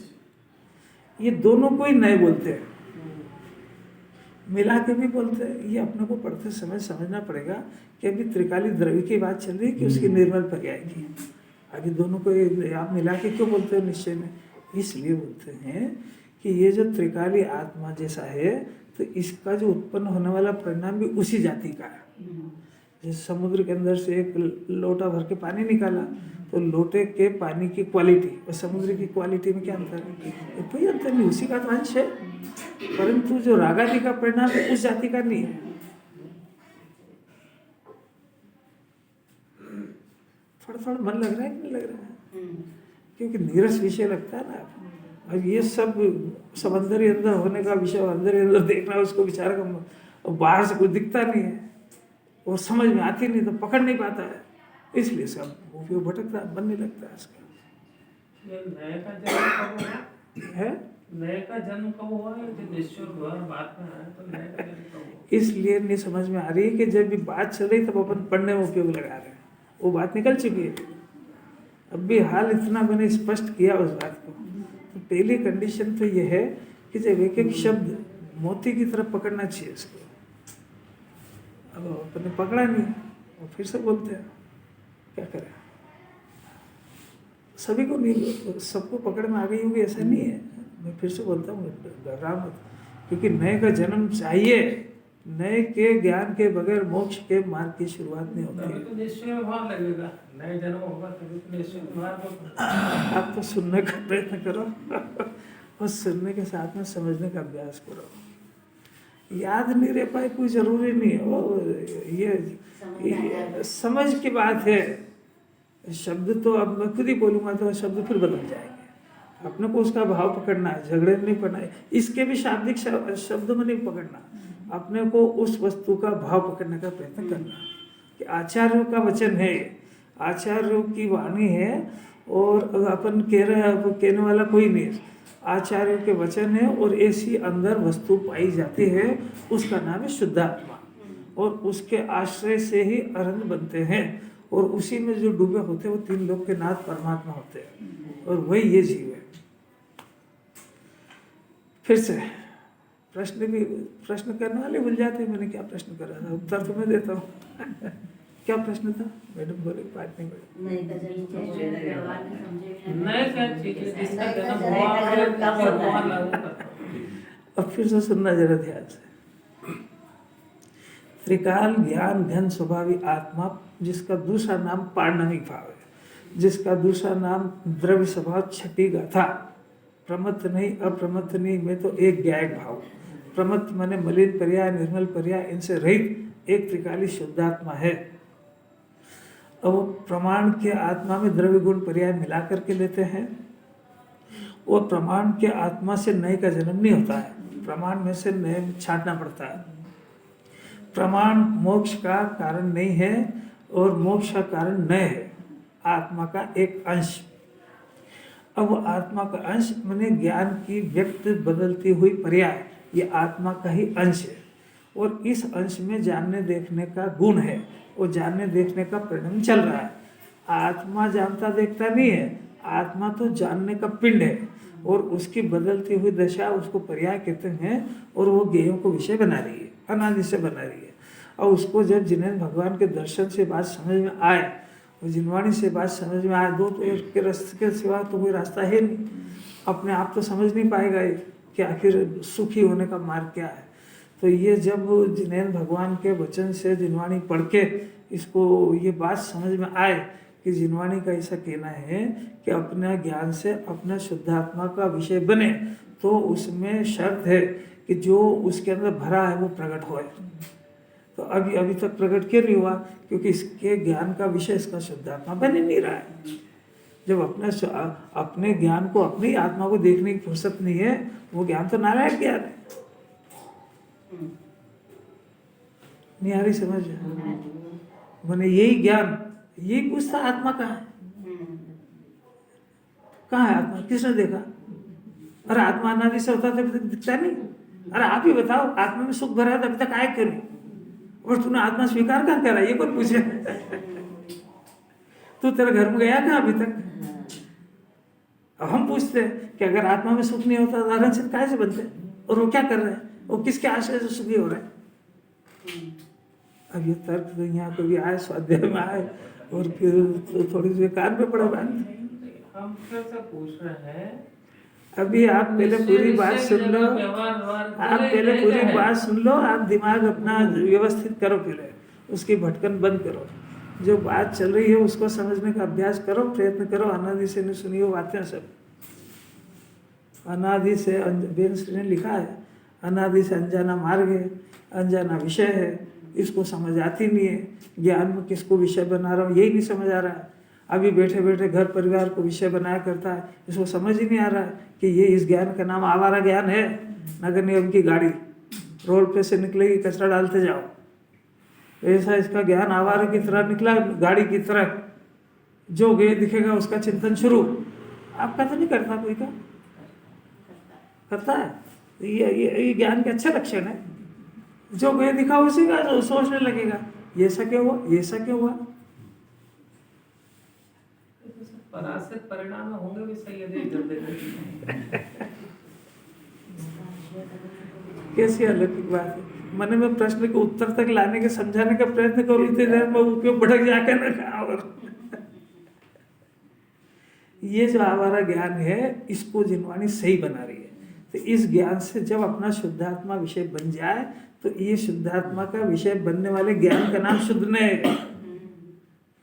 ये दोनों को ही नए बोलते हैं, मिला के भी बोलते हैं। ये अपने को पढ़ते समय समझना पड़ेगा कि अभी त्रिकाली द्रव्य की बात चल रही है कि उसकी निर्मल पर्याय की। अभी दोनों को आप मिला के क्यों बोलते हो निश्चय में? इसलिए बोलते हैं कि ये जो त्रिकाली आत्मा जैसा है, तो इसका जो उत्पन्न होने वाला परिणाम भी उसी जाति का है। जैसे समुद्र के अंदर से एक लोटा भर के पानी निकाला, तो लोटे के पानी की क्वालिटी और समुद्र की क्वालिटी में क्या अंतर है? कोई अंतर नहीं, उसी का अंश है, परंतु जो रागादि का परिणाम है उस जाति का नहीं है। थोड़ा थोड़ा मन लग रहा है कि नहीं लग रहा है? क्योंकि नीरस विषय लगता है ना, अब ये सब अंदर ही अंदर होने का विषय, अंदर ही अंदर देखना, उसको बेचारे का बाहर से कुछ दिखता नहीं है, वो समझ में आती नहीं, तो पकड़ नहीं पाता है, इसलिए सब उपयोग भटकता बनने लगता है इसका। ये नए का जन्म कब हुआ है नए का जन्म कब हुआ है? जब ईश्वर द्वारा बात में आया तो नए का जन्म कब हुआ? इसलिए नहीं समझ में आ रही है कि जब भी बात चल रही तब अपन पढ़ने में उपयोग लगा रहे हैं, वो बात निकल चुकी है। अब भी हाल इतना मैंने स्पष्ट किया उस बात को। तो पहली कंडीशन तो ये है कि जब एक एक शब्द मोती की तरफ पकड़ना चाहिए इसको, अब अपने पकड़ा नहीं और फिर से बोलते हैं, क्या करें? सभी को नहीं, सबको पकड़ में आ गई होगी ऐसा नहीं है। मैं फिर से बोलता हूँ, घबरा मत, क्योंकि नए का जन्म चाहिए। नए के ज्ञान के बगैर मोक्ष के मार्ग की शुरुआत नहीं होती तभी है। तो निश्चय में भाव लगेगा, नए जन्म होगा तभी तो निश्चय में भाव होगा। आप तो सुनने का प्रयत्न करो और सुनने के साथ में समझने का अभ्यास करो। याद नहीं रह पाए कोई जरूरी नहीं है, वो ये समझ की बात है। शब्द तो अब मैं खुद ही बोलूँगा तो शब्द फिर बदल जाएंगे। अपने को उसका भाव पकड़ना है, झगड़े में नहीं पड़ना है, इसके भी शाब्दिक शब्द में नहीं पकड़ना, अपने को उस वस्तु का भाव पकड़ने का प्रयत्न करना कि आचार्यों का वचन है, आचार्यों की वाणी है, और अपन कह रहे हैं, कहने वाला कोई नहीं, आचार्यों के वचन है, और ऐसी अंदर वस्तु पाई जाती है, उसका नाम है शुद्धात्मा, और उसके आश्रय से ही अरहंत बनते हैं, और उसी में जो डूबे होते हैं वो तीन लोक के नाथ परमात्मा होते हैं, और वही ये जीव है। फिर से प्रश्न करने वाले भूल जाते हैं मैंने क्या प्रश्न करा था, उत्तर तो मैं देता हूँ। क्या प्रश्न था मैडम? बोले बात नहीं बोले। नहीं का जन्म नए क्या चीज है जिसका जन्म नए हुआ का है, जन्म कब वो होता है? भगवान लागू करता है। अब फिर से सुनना जरा ध्यान से। त्रिकाल ज्ञान घन स्वभावी आत्मा, जिसका दूसरा नाम पांडविक भाव है, जिसका दूसरा नाम द्रव्य स्वभाव छठी गाथा, प्रमत्त नहीं अप्रमत्त नहीं, मैं तो एक ज्ञायक भाव, प्रमत्त माने मलिन पर्याय निर्मल पर्याय इनसे रहित एक त्रिकाली शुद्धात्मा है। अब वो प्रमाण के आत्मा में द्रव्य गुण पर्याय मिला करके लेते हैं, और प्रमाण के आत्मा से नए का जन्म नहीं होता है, प्रमाण में से नए छांटना पड़ता है। प्रमाण मोक्ष का कारण नहीं है और मोक्ष का कारण न है, आत्मा का एक अंश। अब वो आत्मा का अंश माने ज्ञान की व्यक्त बदलती हुई पर्याय, ये आत्मा का ही अंश है, और इस अंश में जानने देखने का गुण है, और जानने देखने का परिणाम चल रहा है। आत्मा जानता देखता नहीं है, आत्मा तो जानने का पिंड है, और उसकी बदलती हुई दशा उसको पर्याय कहते हैं, और वो ज्ञेयों को विषय बना रही है, अनादि से बना रही है। और उसको जब जिन्हें भगवान के दर्शन से बात समझ में आए, और जिनवाणी से बात समझ में आए, दो तो के रास्ते के सिवा तो कोई रास्ता है नहीं, अपने आप तो समझ नहीं पाएगा ये कि आखिर सुखी होने का मार्ग क्या है। तो ये जब जिन्हें भगवान के वचन से जिनवाणी पढ़ के इसको ये बात समझ में आए कि जिनवाणी का ऐसा कहना है कि अपने ज्ञान से अपना शुद्धात्मा का विषय बने, तो उसमें शर्त है कि जो उसके अंदर भरा है वो प्रकट होए। तो अभी तक प्रकट क्यों नहीं हुआ? क्योंकि इसके ज्ञान का विषय इसका शुद्धात्मा बन ही नहीं रहा है। जब अपने ज्ञान को, अपनी आत्मा को देखने की फुर्सत नहीं है, वो ज्ञान तो नारायण ज्ञान है। नहीं आ रही समझ? मैंने यही ज्ञान, यही पूछता आत्मा कहाँ है, कहाँ है आत्मा, किसने देखा? अरे आत्मा अनादि से होता तभी तक दिखता नहीं। अरे आप ही बताओ, आत्मा में सुख भरा है तभी तक आए क्यों नहीं? और तूने आत्मा स्वीकार कहाँ करा, ये कौन पूछे? तू तेरे घर में गया कहाँ अभी तक? अब हम पूछते हैं कि अगर आत्मा में सुख नहीं होता तो अरहंत सिद्ध काहे से बनते, और वो क्या कर रहे हैं, वो किसके आश्रय से सुखी हो रहे हैं? अब ये तर्क तो यहाँ कभी आए, स्वाध्याय में आए, और फिर तो थोड़ी सी कान पे पड़ा बात। हम फिर से पूछ रहे हैं, अभी आप पहले पूरी बात सुन लो, आप पहले पूरी बात सुन लो, आप दिमाग अपना व्यवस्थित करो, पहले उसकी भटकन बंद करो, जो बात चल रही है उसको समझने का अभ्यास करो, प्रयत्न करो। अनादि से नहीं सुनी हो बातें सब, अनादि से बेंस ने लिखा है, अनादि से अनजाना मार्ग है, अनजाना विषय है, इसको समझ आती नहीं है। ज्ञान में किसको विषय बना रहा हूँ यही नहीं समझ आ रहा है। अभी बैठे बैठे घर परिवार को विषय बनाया करता है, इसको समझ ही नहीं आ रहा है कि ये इस ज्ञान का नाम आवारा ज्ञान है। नगर निगम की गाड़ी रोड पे से निकलेगी, कचरा डालते जाओ, ऐसा इसका ज्ञान आवारा की तरह निकला, गाड़ी की तरह। जो गे दिखेगा उसका चिंतन शुरू। आपका तो नहीं करता, कोई का करता है। ये ज्ञान के अच्छे लक्षण है। जो गे दिखा उसी का तो सोचने लगेगा, ये ऐसा क्यों हुआ, ये ऐसा क्यों हुआ। परासित परिणाम होंगे भी सही है, इधर देखो कैसी अलौकिक बात है। मन में प्रश्न को उत्तर तक लाने के समझाने का प्रयत्न करो, इतनी देर में ऊपर भटक जाकर ना कहा। और ये जो आवारा ज्ञान है, इसको जिनवाणी सही बना रही है। तो इस ज्ञान से जब अपना शुद्धात्मा विषय बन जाए, तो ये शुद्धात्मा का विषय बनने वाले ज्ञान का नाम शुद्ध ने है।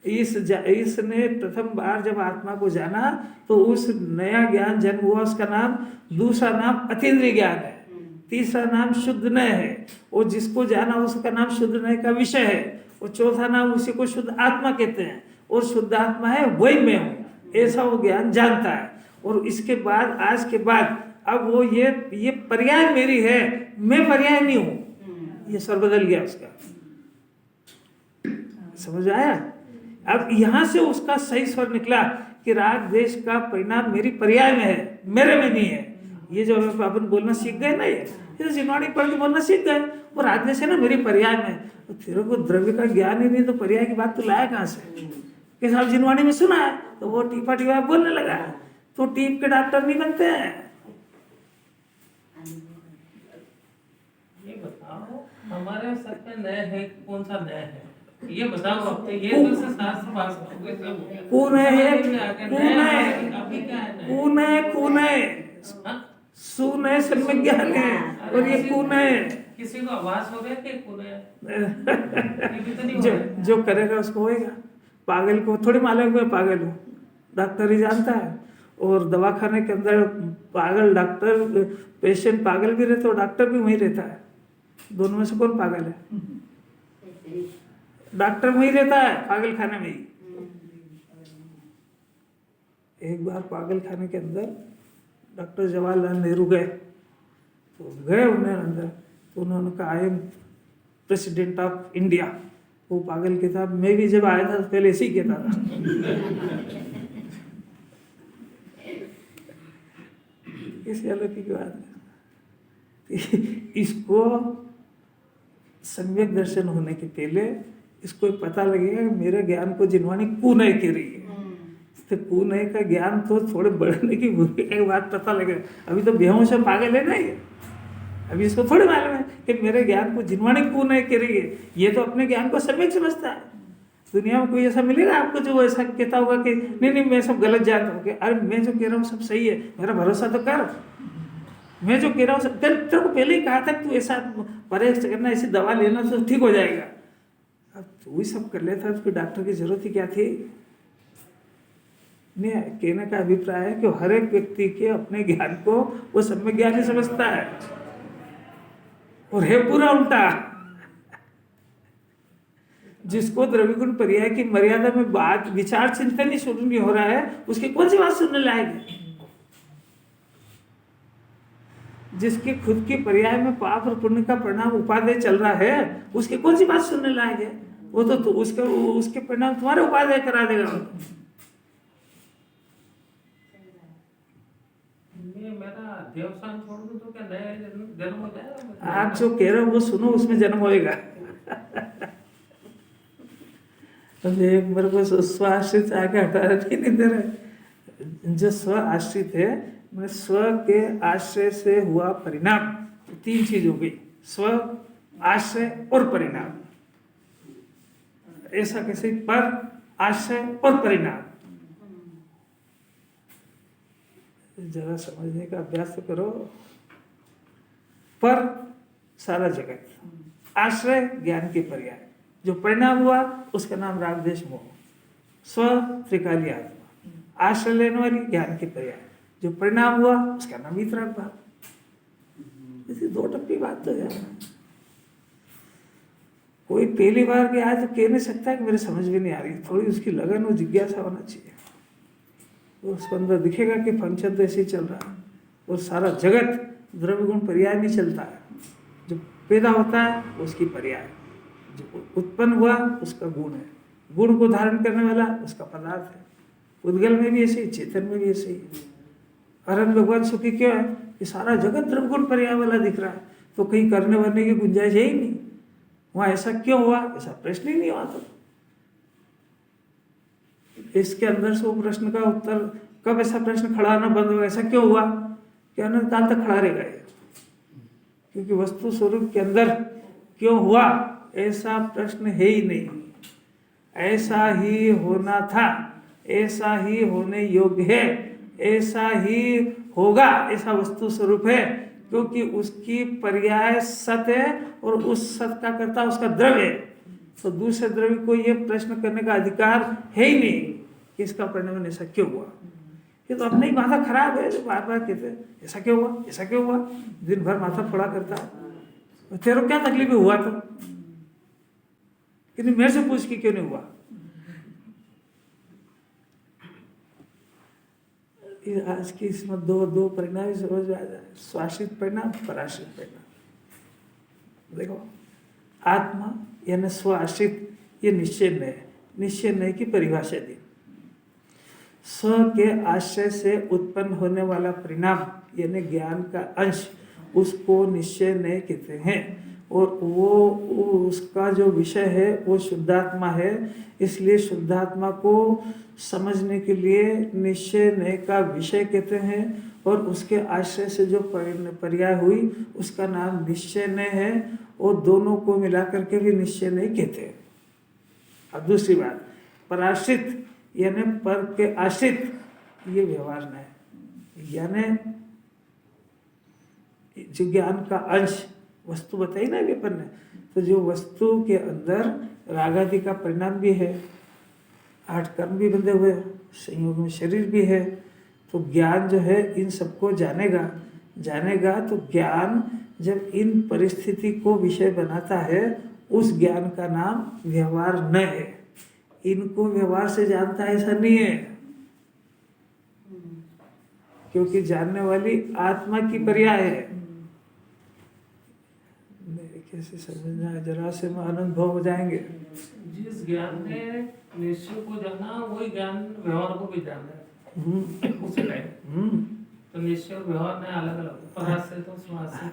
इसने प्रथम बार जब आत्मा को जाना, तो उस नया ज्ञान जन्म हुआ, उसका नाम, दूसरा नाम अतीन्द्रिय ज्ञान है, तीसरा नाम शुद्ध नय है। और जिसको जाना उसका नाम शुद्ध नय का विषय है। और चौथा नाम उसी को शुद्ध आत्मा कहते हैं। और शुद्ध आत्मा है वही मैं हूँ, ऐसा वो ज्ञान जानता है। और इसके बाद, आज के बाद, अब वो ये पर्याय मेरी है, मैं पर्याय नहीं हूँ। ये स्वर बदल गया उसका, समझ आया। अब यहाँ से उसका सही स्वर निकला कि राग द्वेष का परिणाम मेरी पर्याय में है, मेरे में नहीं है। ये जो अपन बोलना सीख गए ना, ये जिनवाणी पढ़ के बोलना सीख गए, वो राग द्वेष है ना मेरी पर्याय में। तो तेरे को द्रव्य का ज्ञान ही नहीं, तो पर्याय की बात तो लाया कहाँ से। कि साहब जिनवाणी में सुना है, तो वो टीपा टीपा बोलने लगा। तो टीप के डॉक्टर नहीं बनते हैं। ये बताओ हमारे सर पे नए है, कौन सा नया है ये बताओ। अब तो ये तो से शास्त्र भाषा हो गए सब। कौन है ये? कौन है? अभी क्या है? कौन है? कौन है? हाँ? सुन है, सम्यक ज्ञान है। और ये कौन है? किसी को आवाज हो गया कि कौन है? ये भी तो नहीं हो रहा है। जो करेगा उसको होएगा। पागल को थोड़ी मालूम है पागल हूँ, डॉक्टर ही जानता है। और दवाखाने के अंदर पागल डॉक्टर, पेशेंट पागल भी रहता है और डॉक्टर भी वहीं रहता है। दोनों में से कौन पागल है? डॉक्टर वहीं रहता है, पागल खाने में ही। एक बार पागल खाने के अंदर डॉक्टर जवाहरलाल नेहरू गए, तो गए उन्हें अंदर, तो उन्होंने कहा I am president of India. वो पागल कहता, मैं भी जब आया था तो पहले ऐसे ही कहता था। कैसी अलौकिक बात है। इसको सम्यक दर्शन होने के पहले इसको पता लगेगा कि मेरे ज्ञान को जिनवाणी कुनय कह रही है। तो कुनय का ज्ञान तो थोड़े बढ़ने की भूमिका के बाद पता लगेगा। अभी तो बेहोश और पागल है ना ये। अभी इसको थोड़ी मालूम है कि मेरे ज्ञान को जिनवाणी कुनय कह रही है। ये तो अपने ज्ञान को सम्यक समझता है। दुनिया में कोई ऐसा मिलेगा आपको जो ऐसा कहता होगा कि नहीं मैं सब गलत जानता हूँ, अरे मैं जो कह रहा हूँ सब सही है, मेरा भरोसा तो कर। मैं जो कह रहा हूँ तेरे को पहले ही कहा था तू ऐसा परहेज करना, ऐसी दवा लेना तो ठीक हो जाएगा। अब तू ही सब कर लेता तो फिर डॉक्टर की जरूरत ही क्या थी। नहीं, कहने का अभिप्राय है कि हर एक व्यक्ति के अपने ज्ञान को वो सम्यक ज्ञान ही समझता है और है पूरा उल्टा। जिसको द्रव्य गुण पर्याय की मर्यादा में बात विचार चिंतन ही शुरू नहीं हो रहा है, उसकी कौन सी बात सुनने लायक है। जिसके खुद की पर्याय में पाप और पुण्य का परिणाम उपादेय चल रहा है, उसकी कौन सी बात सुनने लायक है। वो तो उसके परिणाम तुम्हारे उपादेय करा देगा। मेरा देवस्थान छोड़ दूं तो क्या नया जन्म हो जाएगा? आप जो कह रहे हो वो सुनो, उसमें जन्म होएगा। एक मेरे को स्व आश्रित आगे हटा नहीं दे रहे। जो स्व आश्रित है, मैं स्व के आश्रय से हुआ परिणाम, तीन चीज हो गई, स्व, आश्रय और परिणाम। ऐसा कैसे? पर, आश्रय और परिणाम। जरा समझने का अभ्यास तो करो। पर सारा जगत, आश्रय ज्ञान के पर्याय, जो परिणाम हुआ उसका नाम राग द्वेष मोह। स्व त्रिकाली आत्मा, आश्रय लेने वाली ज्ञान के पर्याय, जो परिणाम हुआ उसका नाम वितराग भाव। इसी दो टप्पी बात तो है। कोई पहली बार के आए तो कह नहीं सकता कि मेरे समझ में नहीं आ रही, थोड़ी उसकी लगन और जिज्ञासा होना चाहिए। तो उसके अंदर दिखेगा कि फंक्शन तो ऐसे ही चल रहा है और सारा जगत द्रव्य गुण पर्याय में चलता है। जो पैदा होता है उसकी पर्याय, जो उत्पन्न हुआ उसका गुण है, गुण को धारण करने वाला उसका पदार्थ है। उद्गल में भी ऐसे ही, चेतन में भी ऐसे ही। अरन भगवान सुखी क्यों है कि सारा जगत द्रव्य गुण पर्याय वाला दिख रहा है, तो कहीं करने वरने की गुंजाइश है ही नहीं। वहाँ ऐसा क्यों हुआ, ऐसा प्रश्न ही नहीं हुआ। तो इसके अंदर से वो प्रश्न का उत्तर, कब ऐसा प्रश्न खड़ा ना बंद होगा, ऐसा क्यों हुआ कि अनंत काल तक खड़ा रहेगा ये। क्योंकि वस्तु स्वरूप के अंदर क्यों हुआ ऐसा प्रश्न है ही नहीं। ऐसा ही होना था, ऐसा ही होने योग्य है, ऐसा ही होगा, ऐसा वस्तु स्वरूप है। क्योंकि उसकी पर्याय सत है और उस सत का कर्ता उसका द्रव्य है। तो दूसरे द्रव्य को ये प्रश्न करने का अधिकार है ही नहीं कि इसका परिणाम ऐसा क्यों हुआ। ये तो अपने ही माथा खराब है, बार बार कहते हैं ऐसा क्यों हुआ, ऐसा क्यों हुआ, दिन भर माथा फोड़ा करता है। तेरे क्या तकलीफ हुआ तो कि मेरे से पूछ के क्यों नहीं हुआ। आज की इसमें दो परिणाम समझ में आ जाए, स्वाश्रित परिणाम, पराश्रित परिणाम। देखो आत्मा यानी स्वाश्रित, ये निश्चय नय है। निश्चय नय की परिभाषा दी, स्व के आश्रय से उत्पन्न होने वाला परिणाम यानी ज्ञान का अंश, उसको निश्चय नय कहते हैं। और वो उसका जो विषय है वो शुद्धात्मा है। इसलिए शुद्धात्मा को समझने के लिए निश्चय नय का विषय कहते हैं और उसके आश्रय से जो पर्याय हुई उसका नाम निश्चय नय है। और दोनों को मिलाकर के भी निश्चय नय कहते हैं। अब दूसरी बात, पराश्रित यानी पर के आश्रित, ये व्यवहार नय यानी जो ज्ञान का अंश, वस्तु बताई ना अभी अपन ने, तो जो वस्तु के अंदर रागादि का परिणाम भी है, 8 कर्म भी बंधे हुए, संयोग में शरीर भी है। तो ज्ञान जो है इन सबको जानेगा। तो ज्ञान जब इन परिस्थिति को विषय बनाता है, उस ज्ञान का नाम व्यवहार न है। इनको व्यवहार से जानता है ऐसा नहीं है, क्योंकि जानने वाली आत्मा की पर्याय है। कैसे समझना है, जरा से में आनंद भाव हो जाएंगे। जिस ज्ञान ने निश्चय को जाना वही ज्ञान व्यवहार को भी जाना है उसी टाइम। तो निश्चय और व्यवहार में अलग अलग, परास से तो श्वास से।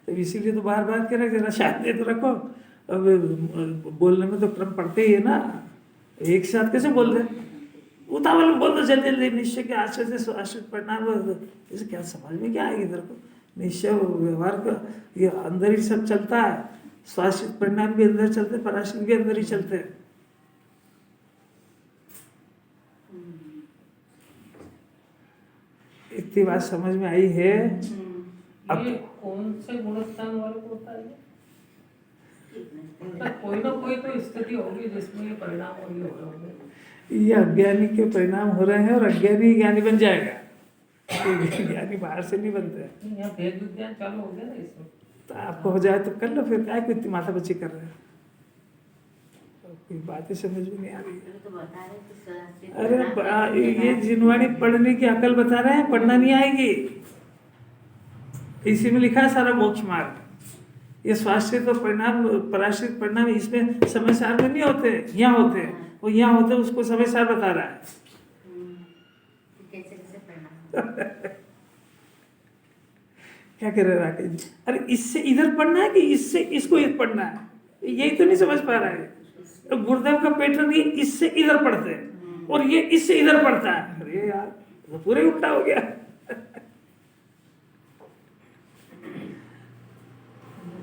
तो इसीलिए तो बार बार कह रहे जरा शांति तो रखो। अब बोलने में तो क्रम पड़ते ही है ना, एक साथ कैसे बोल दे, उतावल में बोल दो जल्दी जल्दी। निश्चय के आश्रय से आश्रित परिणाम, इसे क्या समझ में क्या आएगी इधर को। निश्चय व्यवहार का ये अंदर ही सब चलता है, स्वाश्रित परिणाम भी अंदर चलते, पराश्रित भी अंदर ही चलते हैं। इतनी बात समझ में आई है। ये कौन से गुणस्थान वाले को होता है? कोई ना कोई तो स्थिति होगी जिसमें ये परिणाम हो रहे होंगे। ये अज्ञानी के परिणाम हो रहे हैं और अज्ञानी ज्ञानी बन जाएगा। ज्ञानी बाहर से नहीं बनते। यहाँ भेद विज्ञान चालू हो गया ना इसमें। तो आपको हो जाए तो कर लो, फिर क्या कोई इतनी माथा बच्ची कर रहे हैं। कोई बातें समझ में नहीं आ रही है। अरे ये जिनवाणी पढ़ने की अकल बता रहे हैं, पढ़ना नहीं आएगी। इसी में लिखा है सारा मोक्ष मार्ग। ये स्वाश्रित और परिणाम, पराश्रित परिणाम इसमें समय सार में नहीं होते, यहाँ होते हैं। वो यहाँ होते, उसको समय सार बता रहा है। क्या कह रहे राकेश जी? अरे इससे इधर पढ़ना है कि इससे इसको इधर पढ़ना है, यही तो नहीं समझ पा रहा है। तो गुरुदेव का पैटर्न ये इससे इधर पढ़ते हैं और ये इससे इधर पढ़ता है। अरे यार तो पूरे उल्टा हो गया।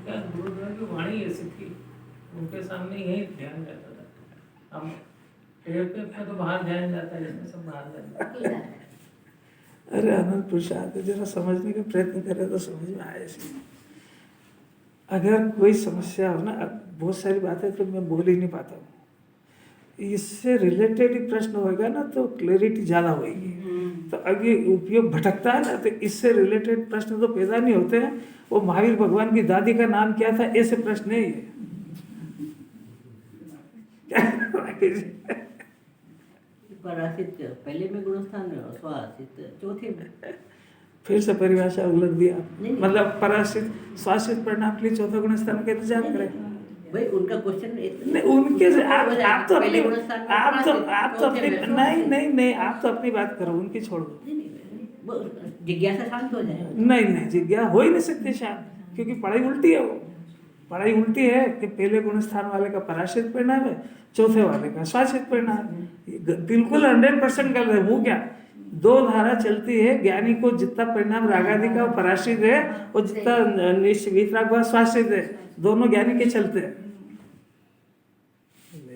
गुरुदेव की वाणी ऐसी थी, उनके सामने यही ध्यान जाता था। हम टेप पे तो बाहर ध्यान जाता है, इसमें सब बाहर जाता है। अरे आनंद प्रसाद जरा समझने का प्रयत्न करे तो समझ में आए। अगर कोई समस्या हो ना, बहुत सारी बातें तो मैं बोल ही नहीं पाता हूँ, इससे रिलेटेड प्रश्न होगा ना तो क्लैरिटी ज़्यादा होगी। तो अब ये उपयोग भटकता है ना, तो इससे रिलेटेड प्रश्न तो पैदा नहीं होते हैं। वो महावीर भगवान की दादी का नाम क्या था, ऐसे प्रश्न है ये। क्या राकेश जी? परासित पहले में गुणस्थान में और स्वासित चौथे में। फिर से परिभाषा उलट दिया। नहीं। मतलब परासित स्वासित परिणाम के लिए चौथा गुण स्थान का इंतजार करें। भाई उनका क्वेश्चन नहीं उनके से आप तो अपनी पहले गुणस्थान में आप तो चौथे अपनी में स्वासित। नहीं आप तो अपनी बात करो, उनकी छोड़ दो। नहीं, वो जिज्ञासा शांत हो जाए। नहीं जिज्ञासा हो ही नहीं सकती शायद, क्योंकि पढ़ाई उल्टी है। वो पढ़ाई उल्टी है कि पहले गुण स्थान वाले का पराश्रित परिणाम है, चौथे वाले का स्वाश्रित परिणाम है। ये बिल्कुल 100% गलत है। वो क्या, दो धारा चलती है, ज्ञानी को जितना परिणाम रागादि का वो पराश्रित है और जितना वीतराग हुआ स्वाश्रित है, दोनों ज्ञानी के चलते हैं।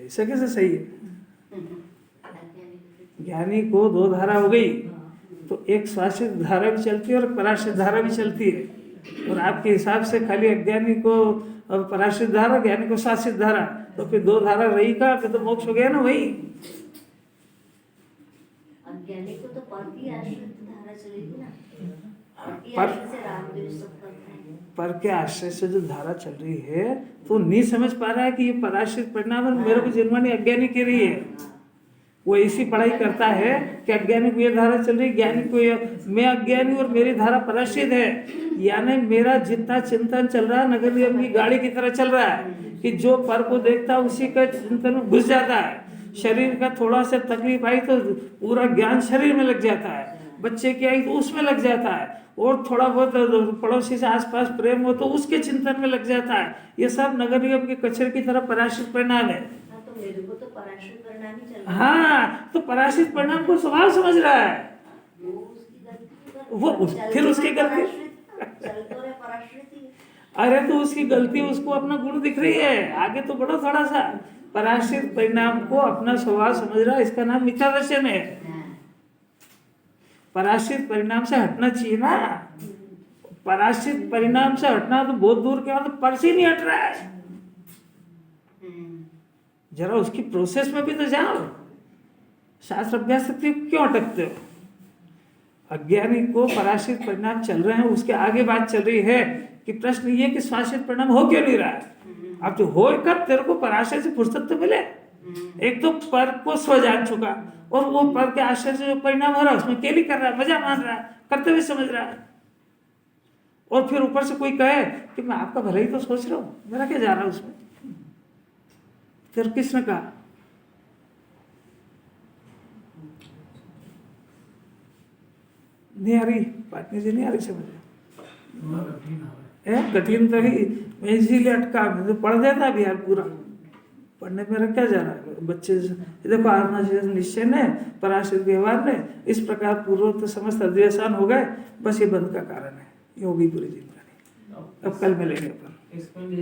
ऐसा कैसे सही है? ज्ञानी को दो धारा हो गई तो एक स्वाश्रित धारा भी चलती है और पराश्रित धारा भी चलती है, और आपके हिसाब से खाली अज्ञानी को पराश्रित धारा, ज्ञानी को शासित धारा, तो फिर दो धारा रही का, फिर तो मोक्ष हो गया ना। वही अज्ञानी को तो पर की आश्रित धारा चलेगी ना, पर से रामदेव सब करते हैं। पर के आश्रय से जो धारा चल रही है तो नहीं समझ पा रहा है कि ये पराश्रित परिणाम है, मेरे को जन्मानी अज्ञानी के रही है। वो ऐसी पढ़ाई करता है कि अज्ञानी को ये धारा चल रही है, ज्ञानी को ये, मैं अज्ञानी और मेरी धारा पराश्रित है। यानी मेरा जितना चिंतन चल रहा है नगर निगम की गाड़ी की तरह चल रहा है कि जो पर को देखता है उसी का चिंतन में घुस जाता है। शरीर का थोड़ा सा तकलीफ आई तो पूरा ज्ञान शरीर में लग जाता है, बच्चे की आई तो उसमें लग जाता है, और थोड़ा बहुत पड़ोसी से आसपास प्रेम हो तो उसके चिंतन में लग जाता है। ये सब नगर निगम के कचरे की तरह पराश्रित परिणाम है। हाँ, तो मेरे को तो पराश्रित परिणाम ही चल रहा है। हाँ, तो पराश्रित परिणाम को स्वभाव समझ रहा है। वो उसकी गलती पर वो चल फिर तो उसकी रहे गलती, पराश्रित, चल तो रहे पराश्रित ही। अरे तो उसकी गलती उसको अपना गुण दिख रही है, आगे तो बढ़ो थोड़ा सा। पराश्रित परिणाम को अपना स्वभाव समझ रहा है, इसका नाम मिथ्या दर्शन है। पराश्रित परिणाम से हटना चाहिए ना। पराश्रित परिणाम से हटना तो बहुत दूर के बाद तो पर से नहीं हट रहा है। जरा उसकी प्रोसेस में भी तो जाओ। शास्त्र अभ्यास से क्यों अटकते हो? अज्ञानी को पराश्रित परिणाम चल रहे हैं, उसके आगे बात चल रही है कि प्रश्न ये कि स्वाश्रित परिणाम हो क्यों नहीं रहा है। अब जो हो कब, तेरे को पराश्रय से फुर्सत तो मिले। एक तो पर को स्व जान चुका, और वो पर के आश्रय से जो परिणाम हो रहा है उसमें केली कर रहा है, मजा मान रहा है, करते हुए समझ रहा है। और फिर ऊपर से कोई कहे कि मैं आपका भला ही तो सोच रहा हूँ, मेरा क्या जा रहा है उसमें। फिर किसने कहा? नहीं आ रही पाटनी जी, नहीं आ रही समझ। कठिन तो ही, मैं इसीलिए अटका, मैं तो पढ़ देता भी यार पूरा। पढ़ने में रखा जा रहा है बच्चे से। देखो आत्मा निश्चय ने, पराश्रित व्यवहार ने, इस प्रकार पूर्वोक्त समस्त अद्वैसान हो गए। बस ये बंद का कारण है, ये होगी पूरी जिंदगी। अब कल मिलेंगे अपन। इसमें